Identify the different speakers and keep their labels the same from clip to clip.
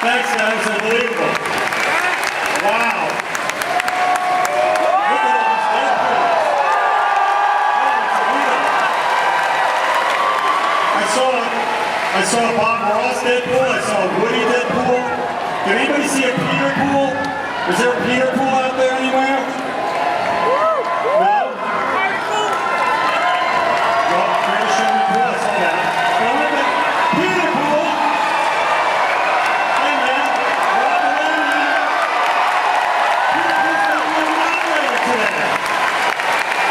Speaker 1: Thanks, that was unbelievable. Wow. Look at all these Deadpools. I saw Bob Ross Deadpool, I saw Woody Deadpool. Did anybody see a Peter Pool? Is there a Peter Pool out there anywhere? No? Well, Peter showed me pool, I saw that. Well, look at Peter Pool! Hey man, Rob Maloney. Peter Pool's going to be an operator today.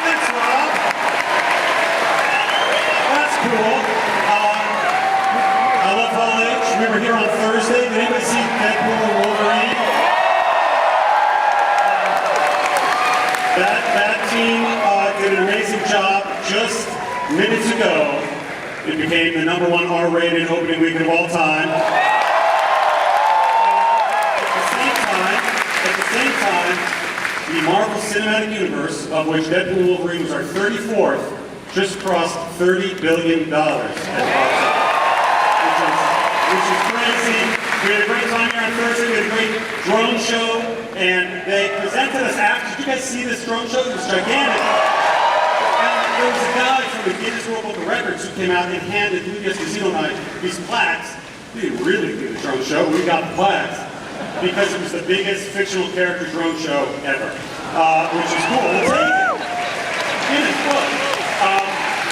Speaker 1: Thanks, Rob. That's cool. I love Hall H. We were here on Thursday. Did anybody see Deadpool and Wolverine? That team did an amazing job. Just minutes ago, it became the #1 R-rated opening weekend of all time. At the same time, the Marvel Cinematic Universe, of which Deadpool and Wolverine was our 34th, just crossed $30 billion at box office, which is crazy. We had a great time here on Thursday. We had a great drone show, and they presented us after. Did you guys see this drone show? It was gigantic. And there was a guy from the Guinness World Book of Records who came out and handed Lucas Casino Night these plaques. We didn't really do the drone show. We got the plaques because it was the biggest fictional character drone show ever, which is cool. We'll take it. Guinness Book.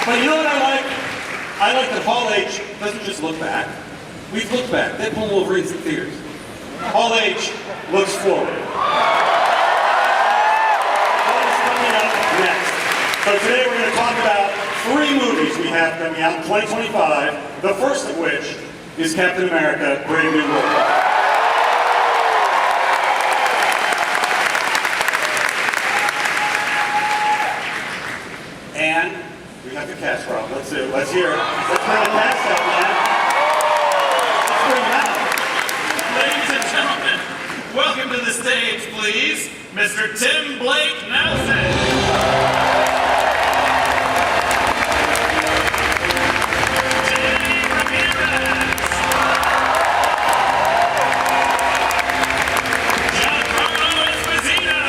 Speaker 1: But you know what I like? I like that Hall H doesn't just look back. We've looked back. Deadpool and Wolverine's in theaters. Hall H looks forward. What is coming up next? So today we're going to talk about 3 movies we have coming out in 2025, the first of which is Captain America, Brave New World. And we have the cast, Rob. Let's hear it. Let's bring the cast out, man. Let's bring them out.
Speaker 2: Ladies and gentlemen, welcome to the stage, please, Mr. Tim Blake Nelson. Jenny Ramirez. Giancarlo Esposito.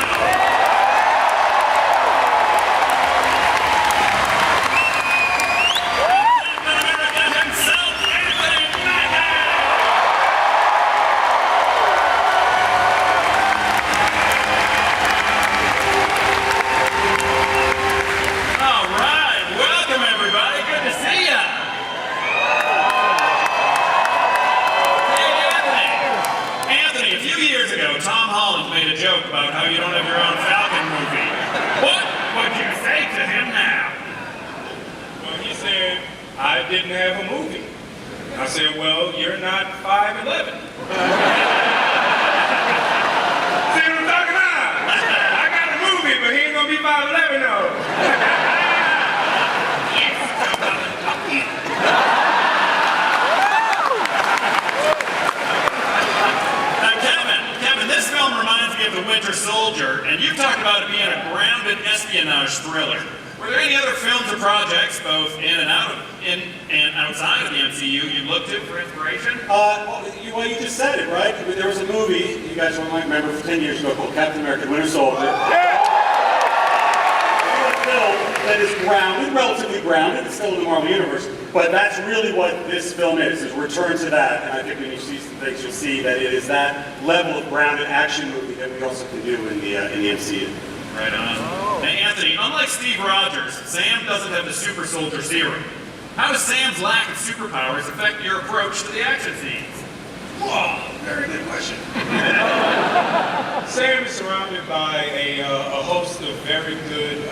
Speaker 2: About how you don't have your own Falcon movie. What would you say to him now?
Speaker 3: Well, he said, I didn't have a movie. I said, well, you're not 5'11". See what I'm talking about? I got a movie, but he ain't gonna be 5'11", though.
Speaker 2: Yes, Kevin, this film reminds me of The Winter Soldier, and you've talked about it being a grounded espionage thriller. Were there any other films or projects, both in and outside of the MCU, you looked to for inspiration?
Speaker 1: Well, you just said it, right? There was a movie, you guys might remember, from 10 years ago called Captain America, Winter Soldier. Yeah! A film that is grounded, relatively grounded, it's still in the Marvel Universe, but that's really what this film is a return to that, and I think when you see some things, you'll see that it is that level of grounded action movie that we also can do in the MCU.
Speaker 2: Right on. Now, Anthony, unlike Steve Rogers, Sam doesn't have the super soldier serum. How does Sam's lack of superpowers affect your approach to the action scenes?
Speaker 3: Whoa, very good question. Sam is surrounded by a host of very good,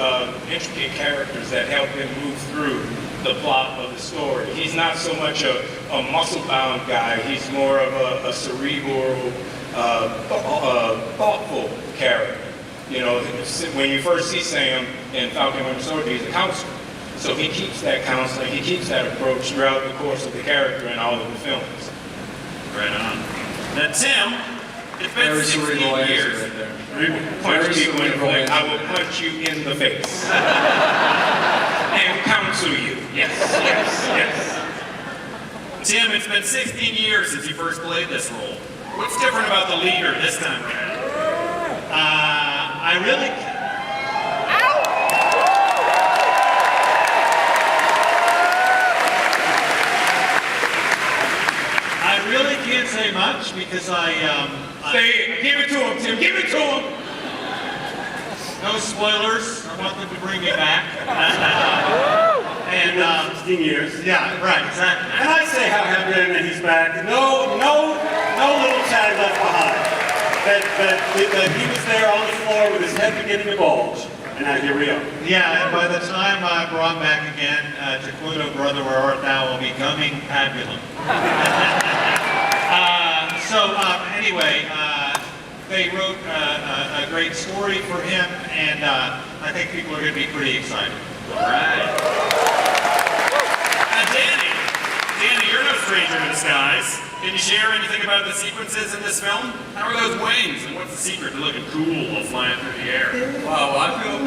Speaker 3: intricate characters that help him move through the plot of the story. He's not so much a muscle-bound guy. He's more of a cerebral, thoughtful character. You know, when you first see Sam in Falcon Winter Soldier, he's a counselor. So he keeps that counseling, he keeps that approach throughout the course of the character in all of the films.
Speaker 2: Right on. Now, Tim, it's been
Speaker 4: Very
Speaker 2: 16
Speaker 4: cerebral answer
Speaker 2: years.
Speaker 4: right there.
Speaker 3: Punch people in the face. I will punch you in the face. And counsel you. Yes, yes, yes.
Speaker 2: Tim, it's been 16 years since you first played this role. What's different about the leader this time around?
Speaker 4: I really can't say much because
Speaker 3: Say it. Give it to him, Tim. Give it to him.
Speaker 4: no spoilers. I want them to bring me back.
Speaker 1: And 16 years.
Speaker 4: Yeah, right, exactly.
Speaker 1: And I say how happy I am that he's back. No little tag left behind. That he was there on the floor with his head beginning to bulge. And now here we are.
Speaker 4: Yeah, and by the time I brought back again, to Pluto, Brother, Where Art Thou will be coming fabulous. Anyway, they wrote a great story for him, and I think people are going to be pretty excited.
Speaker 2: All right. Danny, you're no stranger to the skies. Can you share anything about the sequences in this film? How are those wings, and what's the secret to looking cool while flying through the air?
Speaker 3: Wow, I feel.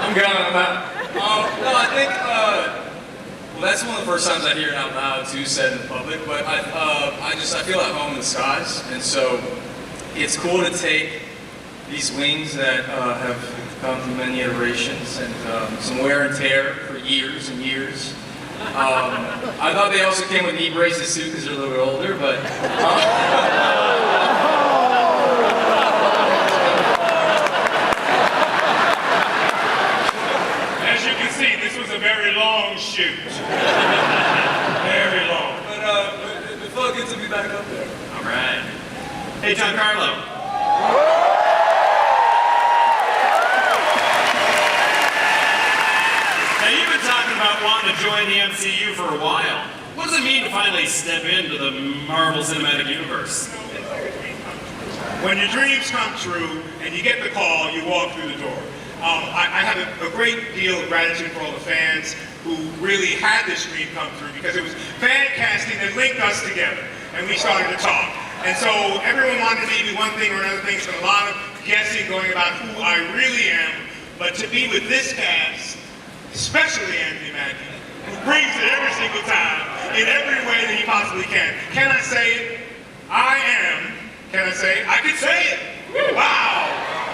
Speaker 5: I'm going on that. No, I think, well, that's one of the first times I hear it out loud too, said in public, but I feel at home in the skies, and so it's cool to take these wings that have gone through many iterations and some wear and tear for years and years. I thought they also came with knee braces too because they're a little bit older, but
Speaker 3: As you can see, this was a very long shoot. Very long.
Speaker 5: but it felt good to be back up there.
Speaker 2: All right. Hey, Giancarlo. Now, you've been talking about wanting to join the MCU for a while. What does it mean to finally step into the Marvel Cinematic Universe?
Speaker 6: When your dreams come true and you get the call, you walk through the door. I have a great deal of gratitude for all the fans who really had this dream come through because it was fan casting that linked us together and we started to talk. And so everyone wanted me to do one thing or another thing, so a lot of guessing going about who I really am. But to be with this cast, especially Anthony Mackie, who brings it every single time in every way that he possibly can. Can I say it? I am. Can I say it? I can say it. Wow.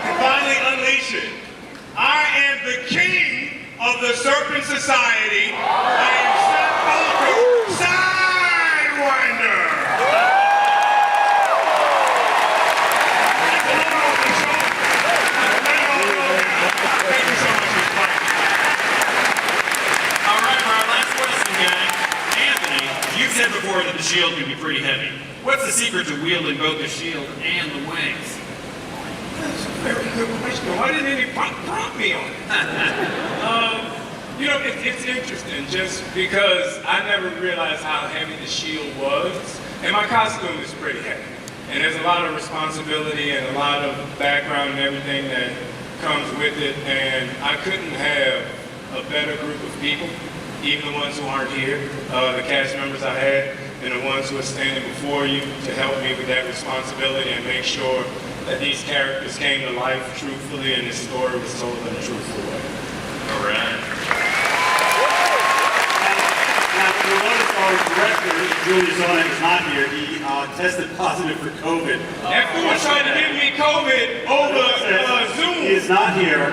Speaker 6: And finally unleash it. I am the king of the Serpent Society. I am Seth Falco, Sidewinder. Thank you so much for playing.
Speaker 2: All right, for our last question, gang. Anthony, you've said before that the shield can be pretty heavy. What's the secret to wielding both the shield and the wings?
Speaker 6: That's a very good question. Why didn't any prompt me on it?
Speaker 3: You know, it's interesting just because I never realized how heavy the shield was. And my costume is pretty heavy. And there's a lot of responsibility and a lot of background and everything that comes with it. And I couldn't have a better group of people, even the ones who aren't here, the cast members I had, and the ones who are standing before you to help me with that responsibility and make sure that these characters came to life truthfully and this story was told in a truthful way.
Speaker 2: All right.
Speaker 1: Now, you'll notice our director, Julius Owen, is not here. He tested positive for COVID.
Speaker 3: That fool tried to give me COVID over Zoom.
Speaker 1: He is not here.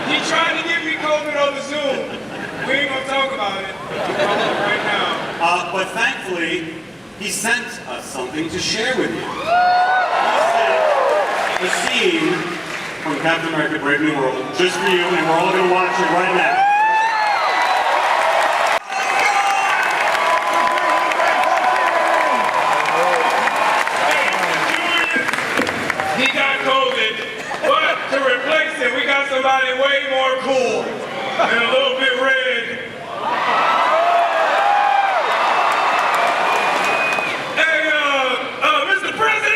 Speaker 3: He tried to give me COVID over Zoom. We ain't gonna talk about it. I'm calling it right now.
Speaker 1: But thankfully, he sent us something to share with you. He sent a scene from Captain America: Brave New World just for you, and we're all going to watch it right now.
Speaker 3: He got COVID, but to replace it, we got somebody way more cool and a little bit red. Hey, Mr. President!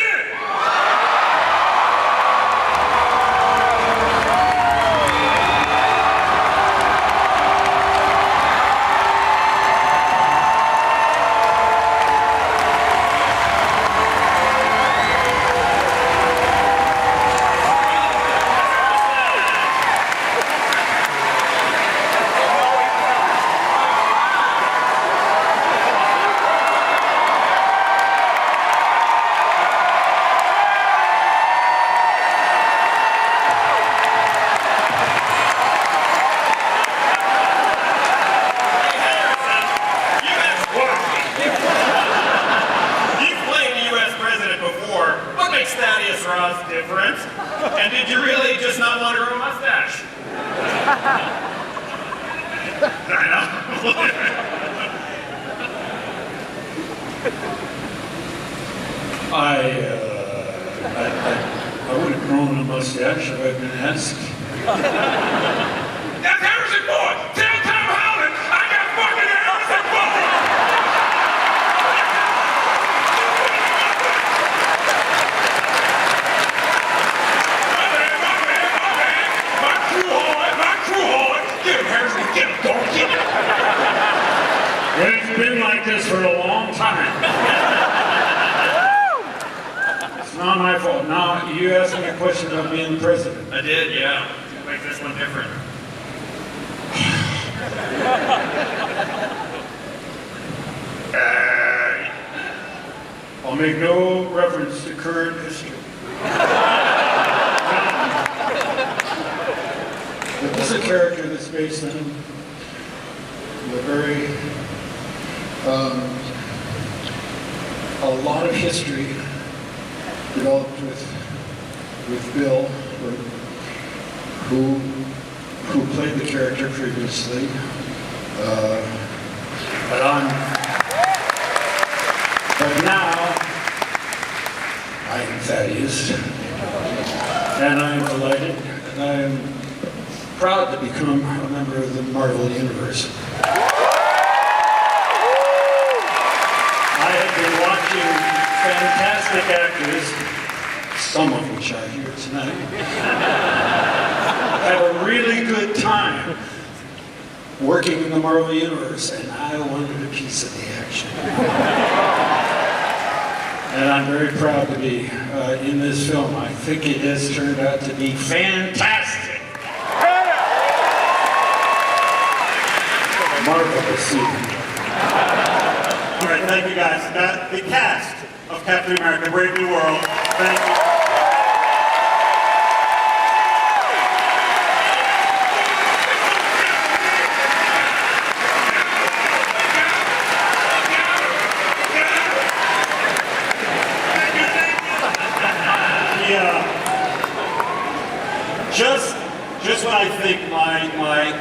Speaker 7: I would have grown a mustache if I'd been asked.
Speaker 6: That's Harrison Ford! Tell Tom Holland I got fucking Harrison Ford! My crew hard! Get him, Harrison! Get him, go get him!
Speaker 7: It's been like this for a long time. It's not my fault. Now, you asked me a question about being the president.
Speaker 2: I did, yeah. Make this one different.
Speaker 7: I'll make no reference to current history. But this is a character that's based on a very, a lot of history developed with Bill, who played the character previously. But now, I am Thaddeus, and I am delighted, and I am proud to become a member of the Marvel Universe. I have been watching fantastic actors, some of which are here tonight, have a really good time working in the Marvel Universe, and I wanted a piece of the action. And I'm very proud to be in this film. I think it has turned out to be fantastic. Marvelous.
Speaker 1: All right, thank you guys. The cast of Captain America, Brave New World. Thank you. Just when I think my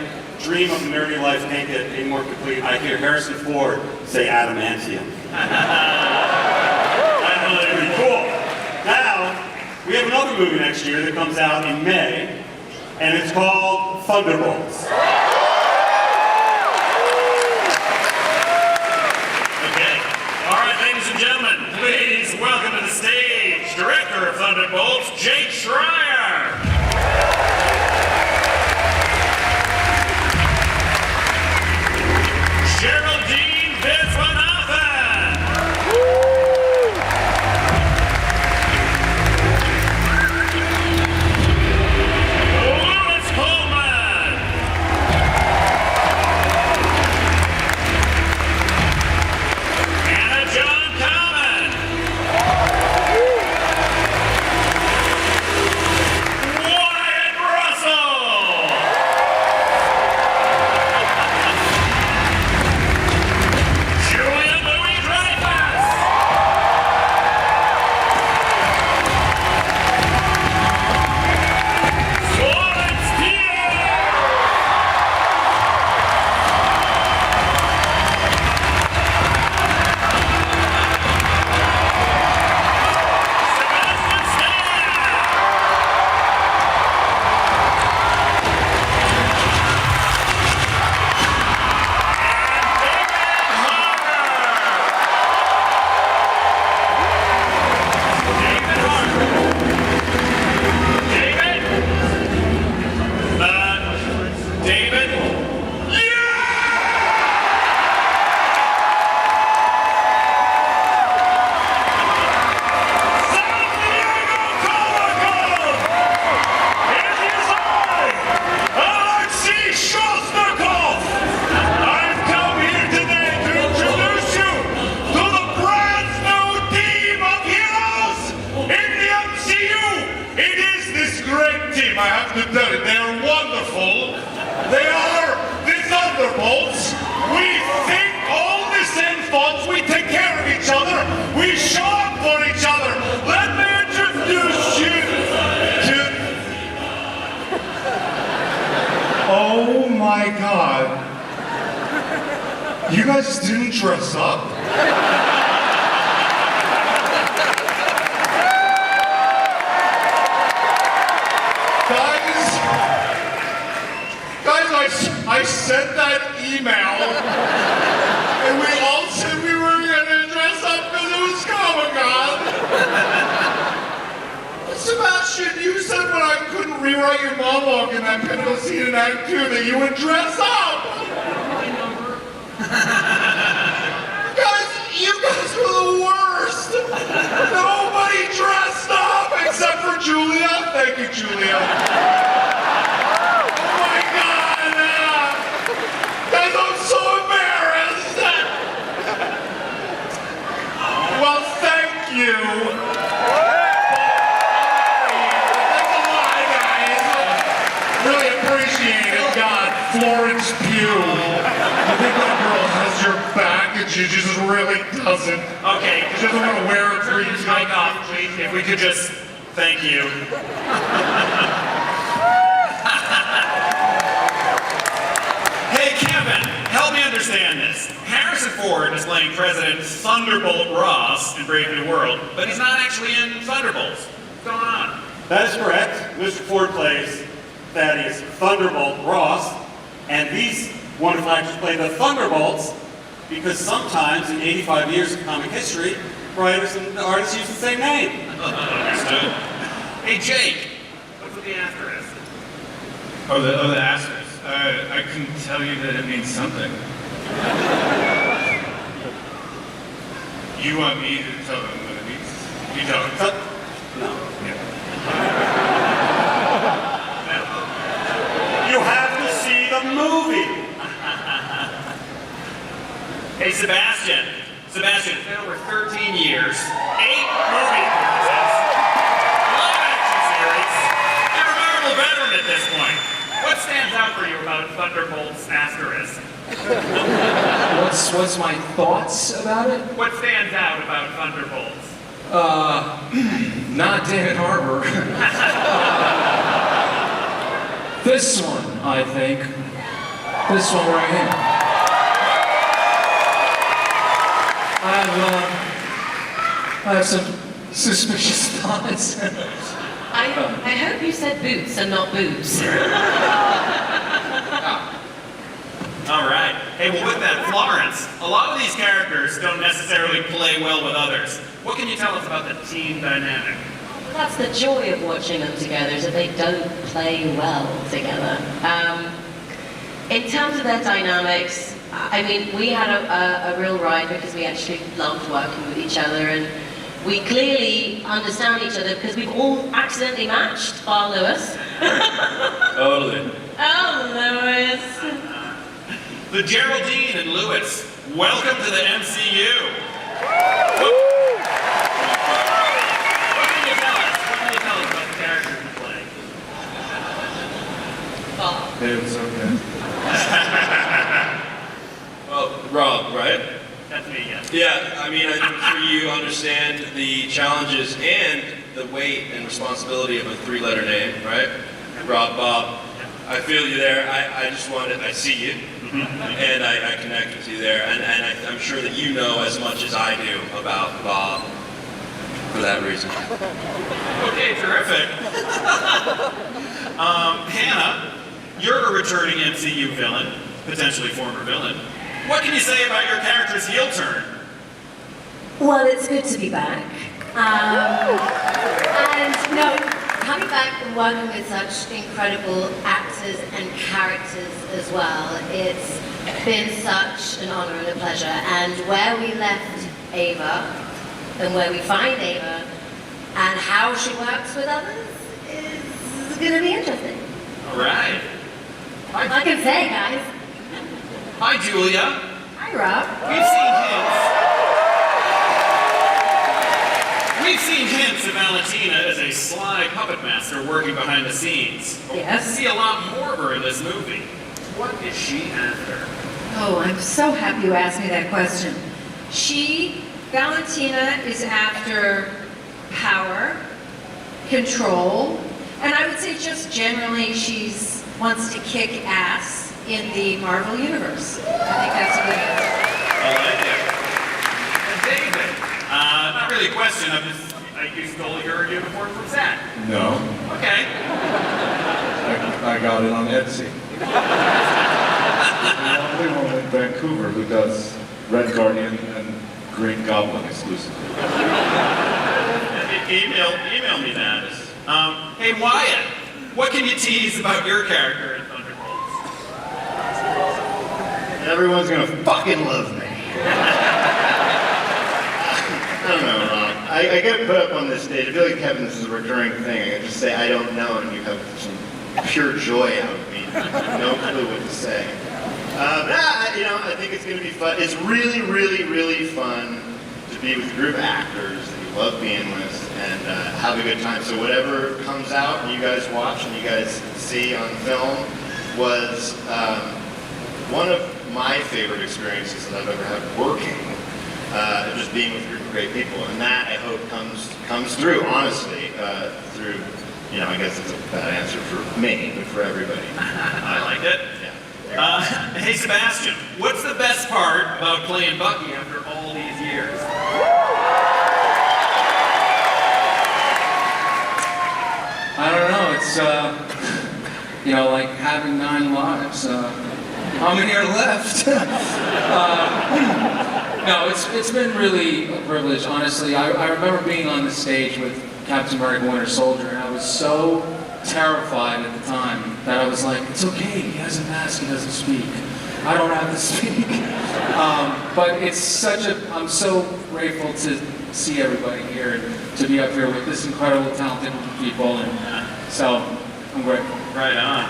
Speaker 1: dream of a nerdy life can't get any more complete, I hear Harrison Ford say adamantium. That's really pretty cool. Now, we have another movie next year that comes out in May, and it's called Thunderbolts.
Speaker 2: Okay. All right, ladies and gentlemen, please welcome to the stage, Director of Thunderbolts, Jake Schreier. Geraldine Viswanathan. Lawrence Coleman.
Speaker 8: You guys didn't dress up? Guys, I sent that email, and we all said we were gonna dress up because it was Comic-Con. Sebastian, you said when I couldn't rewrite your monologue in that pivotal scene in Act 2 that you would dress up. You guys were the worst. Nobody dressed up except for Julia. Thank you, Julia. Oh my God. Guys, I'm so embarrassed. Well, thank you. Thanks a lot, guys. Really appreciate it. God, Florence Pugh. You think that girl has your back and she just really doesn't?
Speaker 2: Okay,
Speaker 8: She doesn't want to wear it for
Speaker 2: turn
Speaker 8: you.
Speaker 2: your mic off, please. If we could just thank you. Hey, Kevin, help me understand this. Harrison Ford is playing President Thunderbolt Ross in Brave New World, but he's not actually in Thunderbolts. What's going on?
Speaker 1: That is correct. Mr. Ford plays Thaddeus Thunderbolt Ross, and these wonderful actors play the Thunderbolts because sometimes in 85 years of comic history, writers and artists use the same name.
Speaker 2: Understood. Hey, Jake, what's with the asterisk?
Speaker 3: Oh, the asterisk. I can tell you that it means something. You want me to tell them what it means? You don't.
Speaker 1: No. You have to see the movie.
Speaker 2: Hey, Sebastian, it's been over 13 years, 8 movie appearances, live action series. You're a memorable veteran at this point. What stands out for you about Thunderbolts asterisk?
Speaker 9: What's my thoughts about it?
Speaker 2: What stands out about Thunderbolts?
Speaker 9: Not David Harbour. This one, I think. This one right here. I have some suspicious thoughts.
Speaker 10: I hope you said boots and not boobs.
Speaker 2: All right. Hey, well, with that, Florence, a lot of these characters don't necessarily play well with others. What can you tell us about the team dynamic?
Speaker 10: That's the joy of watching them together, is that they don't play well together. In terms of their dynamics, I mean, we had a real ride because we actually loved working with each other, and we clearly understand each other because we've all accidentally matched, bar Lewis.
Speaker 5: Totally.
Speaker 10: Oh, Lewis.
Speaker 2: The Geraldine and Lewis, welcome to the MCU. What can you tell us? What can you tell us about the characters you play?
Speaker 10: Bob.
Speaker 5: It's okay. Well, Rob, right?
Speaker 2: That's me, yes.
Speaker 5: Yeah, I mean, I'm sure you understand the challenges and the weight and responsibility of a 3-letter name, right? Rob, Bob. I feel you there. I see you, and I connect with you there, and I'm sure that you know as much as I do about Bob for that reason.
Speaker 2: Okay, terrific. Hannah, you're a returning MCU villain, potentially former villain. What can you say about your character's heel turn?
Speaker 11: Well, it's good to be back. And no, coming back and working with such incredible actors and characters as well, it's been such an honor and a pleasure. And where we left Ava, and where we find Ava, and how she works with others is going to be interesting.
Speaker 2: All right.
Speaker 11: I can say, guys.
Speaker 2: Hi, Julia.
Speaker 11: Hi, Rob.
Speaker 2: We've seen hints of Valentina as a sly puppet master working behind the scenes.
Speaker 11: Yes.
Speaker 2: We see a lot more of her in this movie. What is she after?
Speaker 12: Oh, I'm so happy you asked me that question. Valentina is after power, control, and I would say just generally wants to kick ass in the Marvel Universe. I think that's a good answer.
Speaker 2: Sebastian, you stole your uniform from Zach.
Speaker 8: No,
Speaker 2: Okay.
Speaker 8: I got it on Etsy. The only one in Vancouver who does Red Guardian and Green Goblin exclusively.
Speaker 2: Email me that. Hey Wyatt, what can you tease about your character in Thunderbolts?
Speaker 13: Everyone's gonna fucking love me. I don't know, Rob. I get put up on this stage. I feel like, Kevin, this is a recurring thing. I can just say I don't know, and you have some pure joy out of me. No clue what to say. I think it's gonna be fun. It's really, really, really fun to be with a group of actors that you love being with and have a good time. So whatever comes out and you guys watch and you guys see on film was one of my favorite experiences that I've ever had working, just being with a group of great people. And that, I hope, comes through, honestly, through, I guess it's a bad answer for me, but for everybody.
Speaker 2: I like it. Hey Sebastian, what's the best part about playing Bucky after all these years?
Speaker 9: I don't know. It's like having 9 lives. How many are left? No, it's been really a privilege. Honestly, I remember being on the stage with Captain America: Winter Soldier, and I was so terrified at the time that I was like, it's okay, he has a mask, he doesn't speak. I don't have to speak. But I'm so grateful to see everybody here and to be up here with this incredible, talented group of people, and so I'm grateful.
Speaker 2: Right on.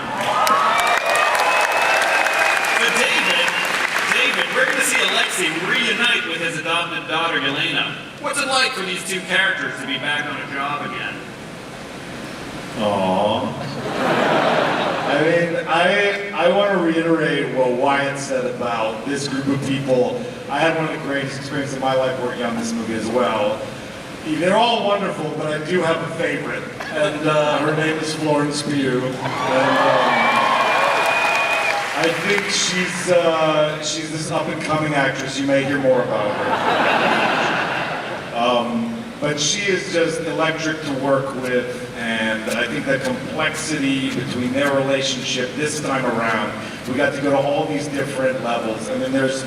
Speaker 2: So David, we're going to see Alexei reunite with his adopted daughter, Yelena. What's it like for these two characters to be back on a job again?
Speaker 8: Aww. I mean, I want to reiterate what Wyatt said about this group of people. I had one of the greatest experiences of my life working on this movie as well. They're all wonderful, but I do have a favorite, and her name is Florence Pugh. And I think she's this up-and-coming actress. You may hear more about her. But she is just electric to work with, and I think the complexity between their relationship this time around, we got to go to all these different levels. I mean, there's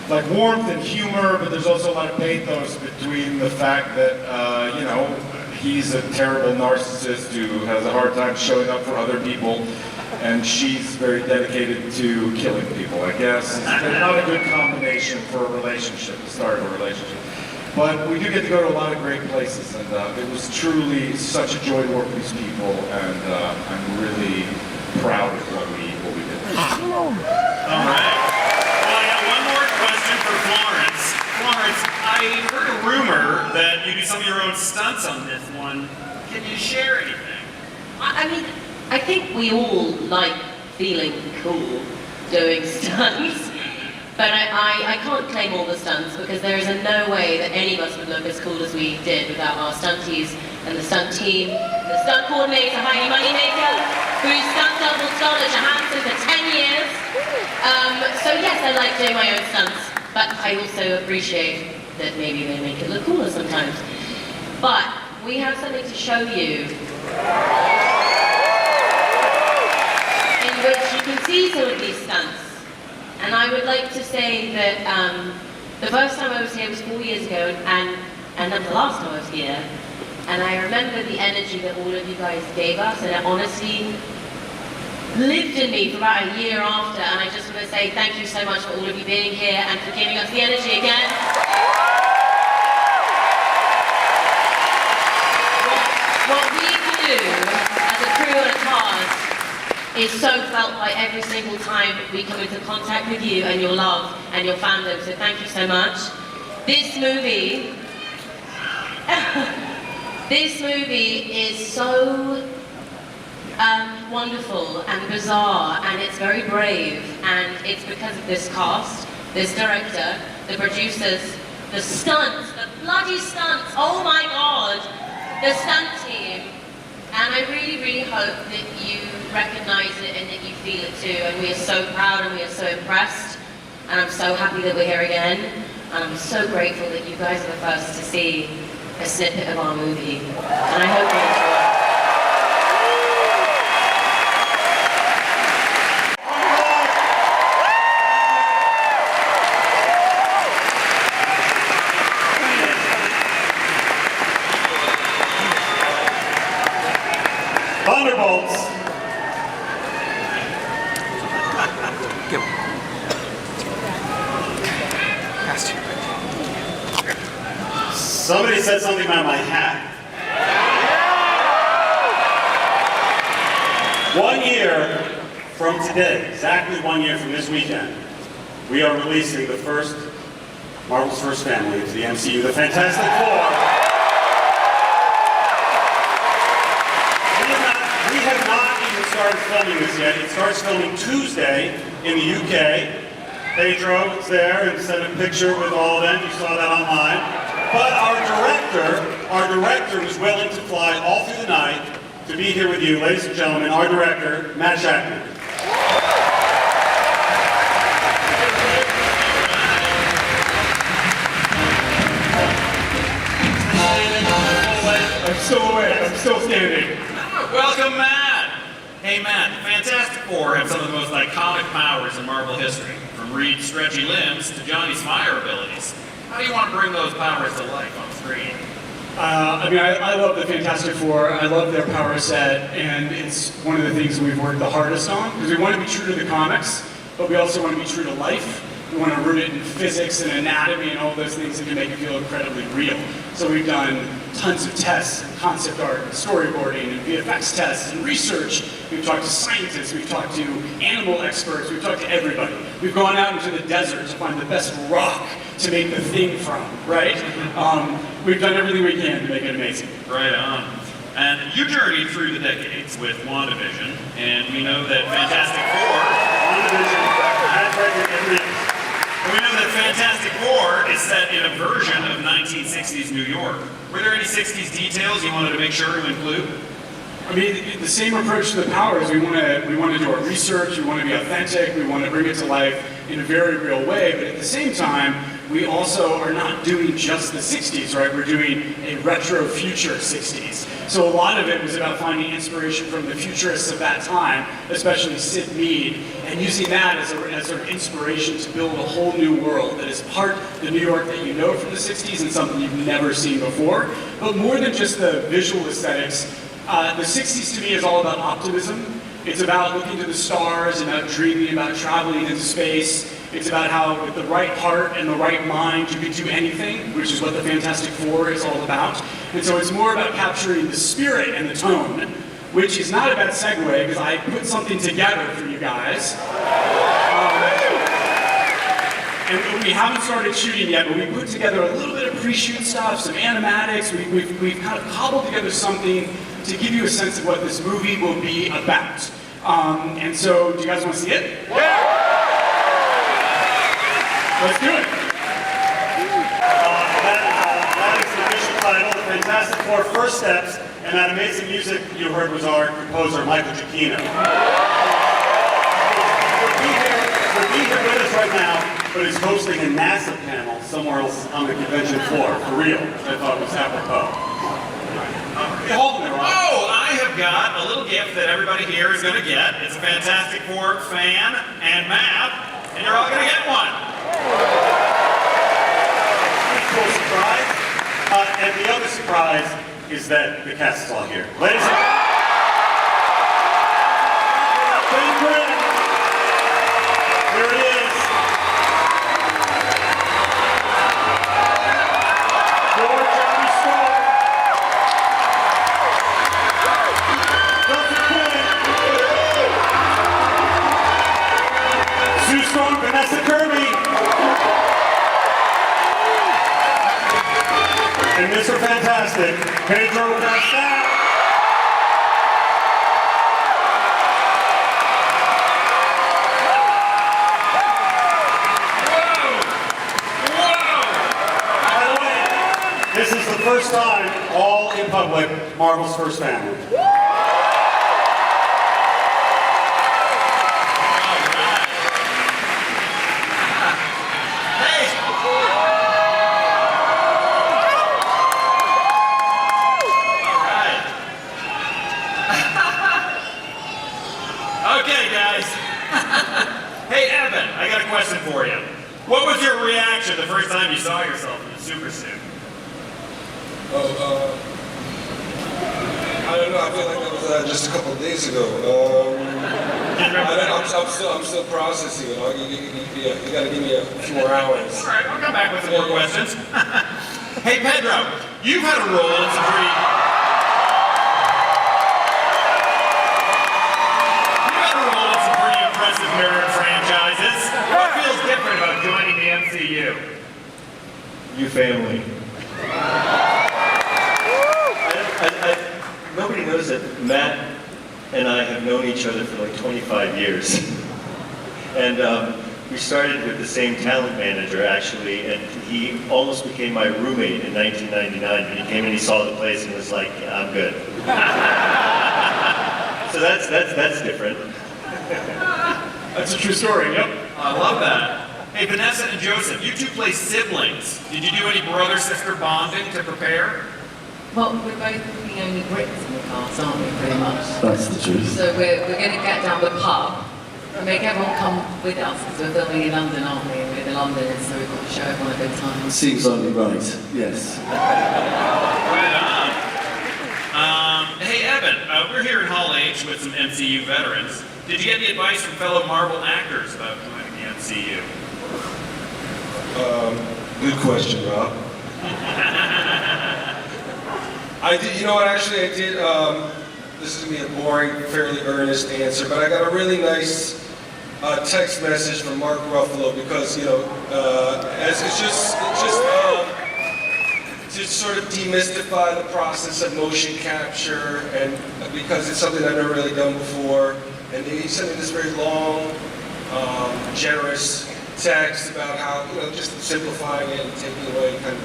Speaker 8: like warmth and humor, but there's also a lot of pathos between the fact that, he's a terrible narcissist who has a hard time showing up for other people, and she's very dedicated to killing people, I guess. It's not a good combination for a relationship, the start of a relationship. But we do get to go to a lot of great places, and it was truly such a joy to work with these people, and I'm really proud of what we did.
Speaker 2: All right. Well, I got one more question for Florence. Florence, I heard a rumor that you do some of your own stunts on this one. Can you share anything?
Speaker 10: I mean, I think we all like feeling cool doing stunts. But I can't claim all the stunts because there is in no way that any of us would look as cool as we did without our stunties and the stunt team, the stunt coordinator, Heidi Moneymaker, who's stunt double Scarlett Johansson for 10 years. So yes, I like doing my own stunts, but I also appreciate that maybe they make it look cooler sometimes. But we have something to show you in which you can see some of these stunts. And I would like to say that the first time I was here was 4 years ago, and then the last time I was here. And I remember the energy that all of you guys gave us, and it honestly lived in me for about a year after. And I just want to say thank you so much for all of you being here and for giving us the energy again. What we do as a crew and a cast is so felt by every single time we come into contact with you and your love and your fandom, so thank you so much. This movie is so wonderful and bizarre, and it's very brave, and it's because of this cast, this director, the producers, the stunts, the bloody stunts, oh my god, the stunt team. And I really, really hope that you recognize it and that you feel it too. And we are so proud and we are so impressed. And I'm so happy that we're here again. And I'm so grateful that you guys are the first to see a snippet of our movie, and I hope you enjoy.
Speaker 1: Thunderbolts. Somebody said something about my hat. 1 year from today, exactly 1 year from this weekend, we are releasing the first Marvel's first family into the MCU, the Fantastic Four. We have not even started filming this yet. It starts filming Tuesday in the UK. Pedro was there and sent a picture with all of them. You saw that online. But our director was willing to fly all through the night to be here with you, ladies and gentlemen, our director, Matt Shackman.
Speaker 3: I'm still awake. I'm still standing.
Speaker 2: Welcome, Matt. Hey, Matt, the Fantastic Four have some of the most iconic powers in Marvel history, from Reed's stretchy limbs to Johnny's fire abilities. How do you want to bring those powers to life on screen?
Speaker 14: I love the Fantastic Four. I love their power set, and it's one of the things we've worked the hardest on, because we want to be true to the comics, but we also want to be true to life. We want to root it in physics and anatomy and all those things that can make it feel incredibly real. So we've done tons of tests, and concept art, and storyboarding, and VFX tests, and research. We've talked to scientists, we've talked to animal experts, we've talked to everybody. We've gone out into the desert to find the best rock to make the thing from, right? We've done everything we can to make it amazing.
Speaker 2: Right on. And you journeyed through the decades with WandaVision, and we know that Fantastic Four... We know that Fantastic Four is set in a version of 1960s New York. Were there any 60s details you wanted to make sure to include?
Speaker 14: I mean, the same approach to the powers. We want to do our research. We want to be authentic. We want to bring it to life in a very real way. But at the same time, we also are not doing just the 60s, right? We're doing a retro future 60s. So a lot of it was about finding inspiration from the futurists of that time, especially Sid Mead, and using that as an inspiration to build a whole new world that is part the New York that you know from the 60s and something you've never seen before. But more than just the visual aesthetics, the 60s to me is all about optimism. It's about looking to the stars, about dreaming, about traveling into space. It's about how with the right heart and the right mind you can do anything, which is what the Fantastic Four is all about. And so it's more about capturing the spirit and the tone, which is not a bad segue because I put something together for you guys. And we haven't started shooting yet, but we put together a little bit of pre-shoot stuff, some animatics. We've kind of cobbled together something to give you a sense of what this movie will be about. And so, do you guys want to see it? Yeah! Let's do it.
Speaker 1: That is the official title, The Fantastic Four First Steps, and that amazing music you heard was our composer, Michael Giacchino. He'll be here with us right now, but he's hosting a NASA panel somewhere else on the convention floor, for real, which I thought was apropos.
Speaker 2: Oh, I have got a little gift that everybody here is going to get. It's a Fantastic Four fan and map, and you're all going to get one.
Speaker 1: Pretty cool surprise. And the other surprise is that the cast is all here. Ladies and gentlemen, here it is. George Johnny Storm. Sue Storm, Vanessa Kirby. And Mr. Fantastic, Pedro Pascal. By the way, this is the first time all in public Marvel's first family.
Speaker 2: your reaction the first time you saw yourself in a super suit?
Speaker 15: I don't know. I feel like that was just a couple of days ago. I'm still processing it. You got to give me a few more hours.
Speaker 2: All right, I'll come back with some more questions. Hey, Pedro, you've had a role in some pretty... impressive nerd franchises. What feels different about joining the MCU?
Speaker 16: You family. Nobody knows that Matt and I have known each other for like 25 years. And we started with the same talent manager, actually, and he almost became my roommate in 1999. But he came and he saw the place and was like, yeah, I'm good. So that's different.
Speaker 14: That's a true story, yep.
Speaker 2: I love that. Hey, Vanessa and Joseph, you two play siblings. Did you do any brother-sister bonding to prepare?
Speaker 17: Well, we're both the only Brits in the cast, aren't we, pretty much?
Speaker 7: That's the truth.
Speaker 17: So we're going to get down the pub and make everyone come with us, because we're filming in London, aren't we? We're in London, so we've got to show everyone a good time.
Speaker 7: Seems only right, yes.
Speaker 2: Right on. Hey, Evan, we're here in Hall H with some MCU veterans. Did you get any advice from fellow Marvel actors about joining the MCU?
Speaker 15: Good question, Rob. I did, you know what, actually I did, this is going to be a boring, fairly earnest answer, but I got a really nice text message from Mark Ruffalo because, you know, as it's just to sort of demystify the process of motion capture, and because it's something I've never really done before. And he sent me this very long, generous text about how, you know, just simplifying it and taking away kind of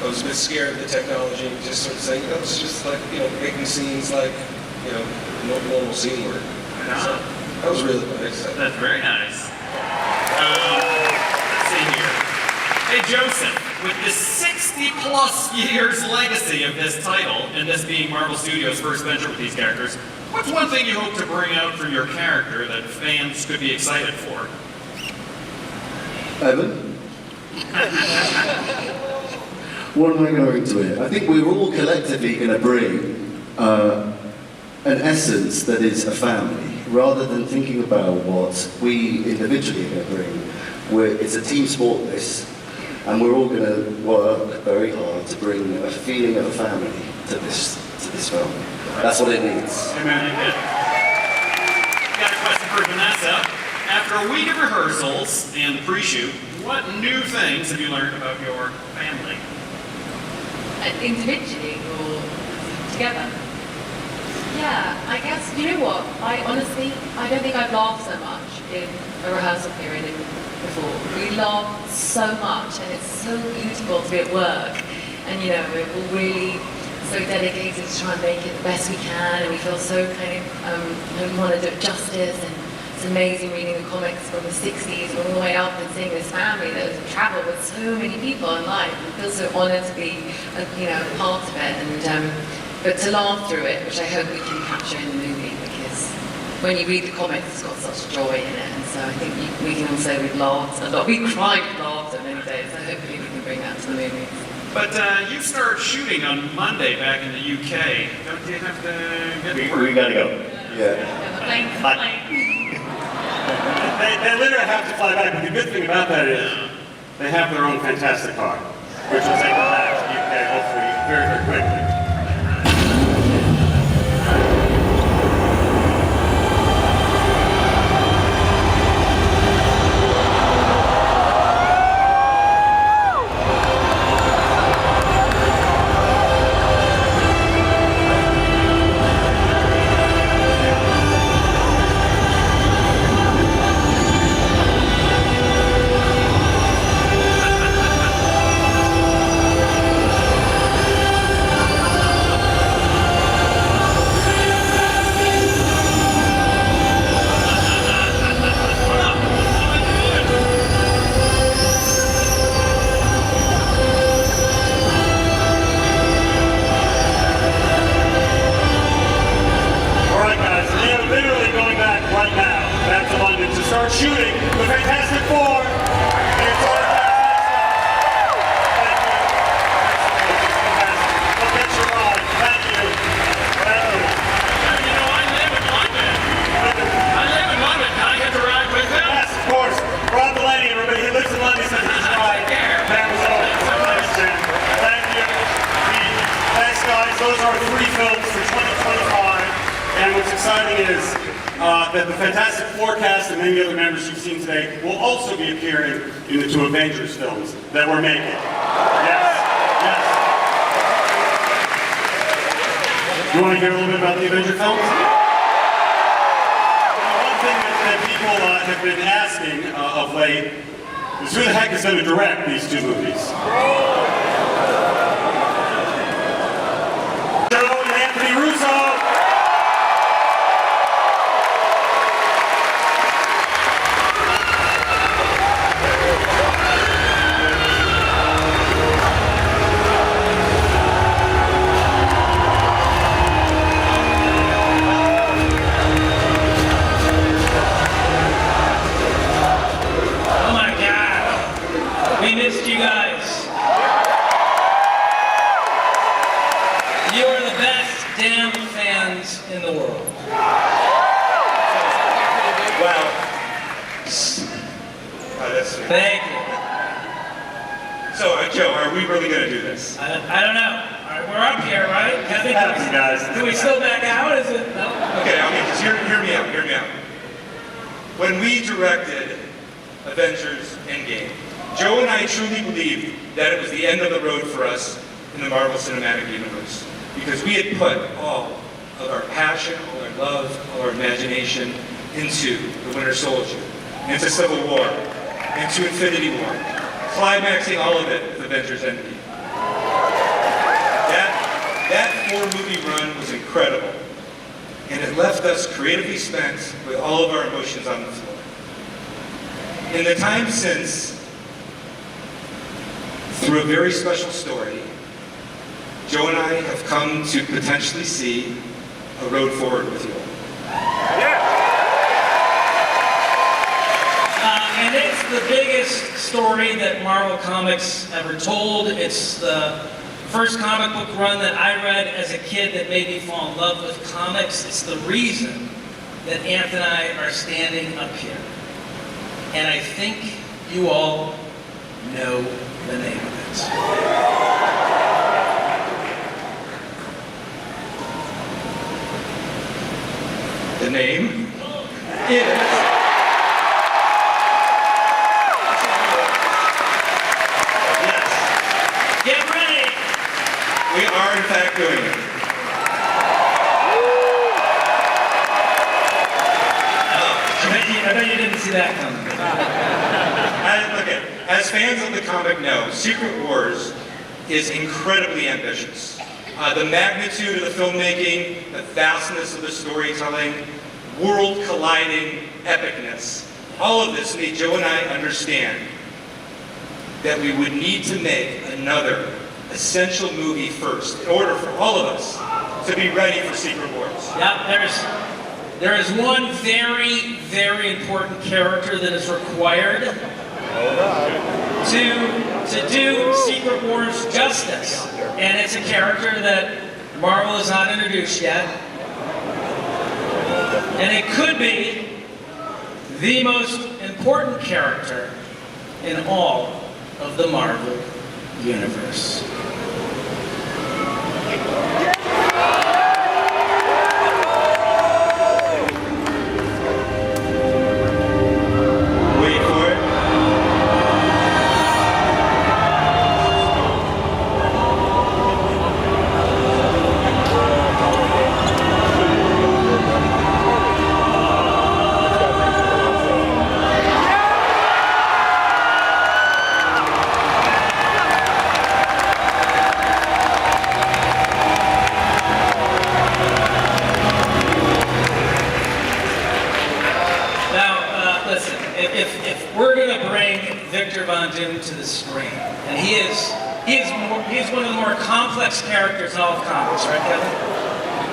Speaker 15: I was a bit scared of the technology and just sort of saying, you know, it's just like, you know, making scenes like, you know, normal scene work. So that was really nice.
Speaker 2: That's very nice. Let's see here. Hey, Joseph, with the 60-plus years legacy of this title, and this being Marvel Studios' first venture with these characters, what's one thing you hope to bring out from your character that fans could be excited for?
Speaker 7: Evan? What am I going to it? I think we're all collectively going to bring an essence that is a family, rather than thinking about what we individually are going to bring. It's a team sport, this, and we're all going to work very hard to bring a feeling of a family to this film. That's what it needs.
Speaker 2: Amen. Got a question for Vanessa. After a week of rehearsals and pre-shoot, what new things have you learned about your family?
Speaker 17: Individually or together? Yeah, I guess, you know what? I don't think I've laughed so much in a rehearsal period before. We laugh so much, and it's so beautiful to be at work. And, you know, we're all really so dedicated to try and make it the best we can, and we feel so kind of, we want to do it justice, and it's amazing reading the comics from the 60s all the way up and seeing this family that has traveled with so many people in life. We feel so honored to be, you know, part of it, and but to laugh through it, which I hope we can capture in the movie, because when you read the comics, it's got such joy in it, and so I think we can all say we've laughed a lot. We cried and laughed on many days, so hopefully we can bring that to the movie.
Speaker 2: But you start shooting on Monday back in the UK. Don't you have to get to work?
Speaker 16: We gotta go. Yeah.
Speaker 1: They literally have to fly back, but the good thing about that is they have their own fantastic car, which will take them back to the UK hopefully very, very quickly. is that the Fantastic Four cast and many other members you've seen today will also be appearing in the 2 Avengers films that we're making. Yes, yes. You want to hear a little bit about the Avenger films? One thing that people have been asking of late is who the heck is going to direct these 2 movies? Joe and Anthony Russo!
Speaker 18: We missed you guys. You are the best damn fans in the world.
Speaker 3: Wow. That's sweet.
Speaker 18: Thank you.
Speaker 3: So, Joe, are we really going to do this?
Speaker 18: I don't know. All right, we're up here, right?
Speaker 1: Happens, guys.
Speaker 18: Do we still back out? Is it? No?
Speaker 3: Okay, just hear me out, hear me out. When we directed Avengers Endgame, Joe and I truly believed that it was the end of the road for us in the Marvel Cinematic Universe, because we had put all of our passion, all our love, all our imagination into the Winter Soldier, into Civil War, into Infinity War, climaxing all of it with Avengers Endgame. That 4-movie run was incredible, and it left us creatively spent with all of our emotions on the floor. In the time since, through a very special story, Joe and I have come to potentially see a road forward with you all.
Speaker 18: And it's the biggest story that Marvel Comics ever told. It's the first comic book run that I read as a kid that made me fall in love with comics. It's the reason that Anthony and I are standing up here. And I think you all know the name of it.
Speaker 3: The name is...
Speaker 18: Get ready!
Speaker 3: We are in fact doing it.
Speaker 18: I bet you didn't see that coming.
Speaker 3: As fans of the comic know, Secret Wars is incredibly ambitious. The magnitude of the filmmaking, the vastness of the storytelling, world-colliding epicness, all of this made Joe and I understand that we would need to make another essential movie first in order for all of us to be ready for Secret Wars.
Speaker 18: Yeah, there is one very, very important character that is required to do Secret Wars justice. And it's a character that Marvel has not introduced yet. And it could be the most important character in all of the Marvel Universe. To the screen, and he is one of the more complex characters in all of comics, right, Kevin?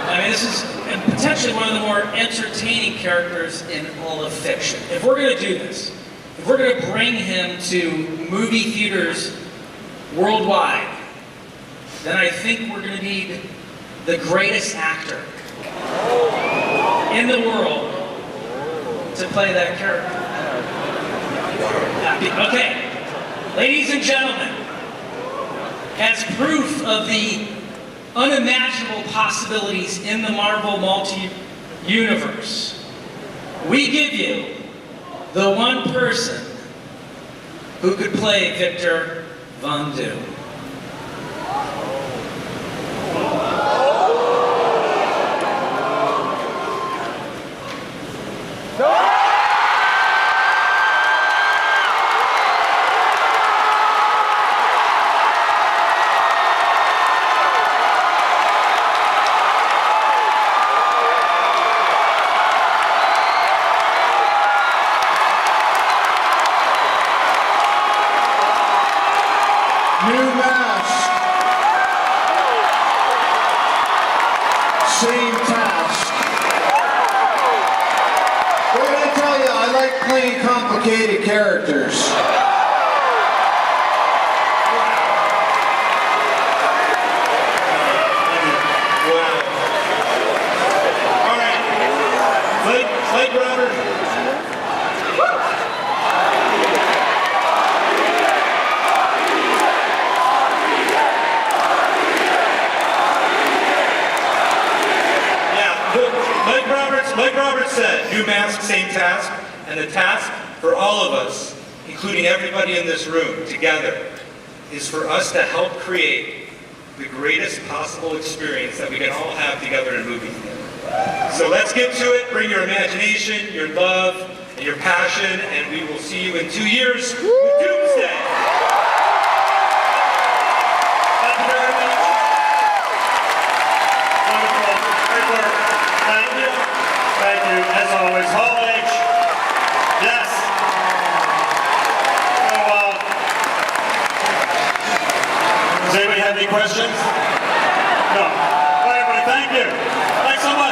Speaker 18: I mean, this is potentially one of the more entertaining characters in all of fiction. If we're going to do this, if we're going to bring him to movie theaters worldwide, then I think we're going to need the greatest actor in the world to play that character. Okay. Ladies and gentlemen, as proof of the unimaginable possibilities in the Marvel universe, we give you the one person who could play Victor Von Doom.
Speaker 7: New mask. Same task. What did I tell you? I like playing complicated characters.
Speaker 6: All right. Blake Robert.
Speaker 19: Like Robert said, new mask, same task, and the task for all of us, including everybody in this room together, is for us to help create the greatest possible experience that we can all have together in a movie theater. So let's get to it. Bring your imagination, your love, and your passion, and we will see you in 2 years with Doomsday.
Speaker 1: Thank you very much. Wonderful. Great work. Thank you. Thank you. As always, Hall H. Yes. So, does anybody have any questions? No. Well, everybody, thank you. Thanks so much.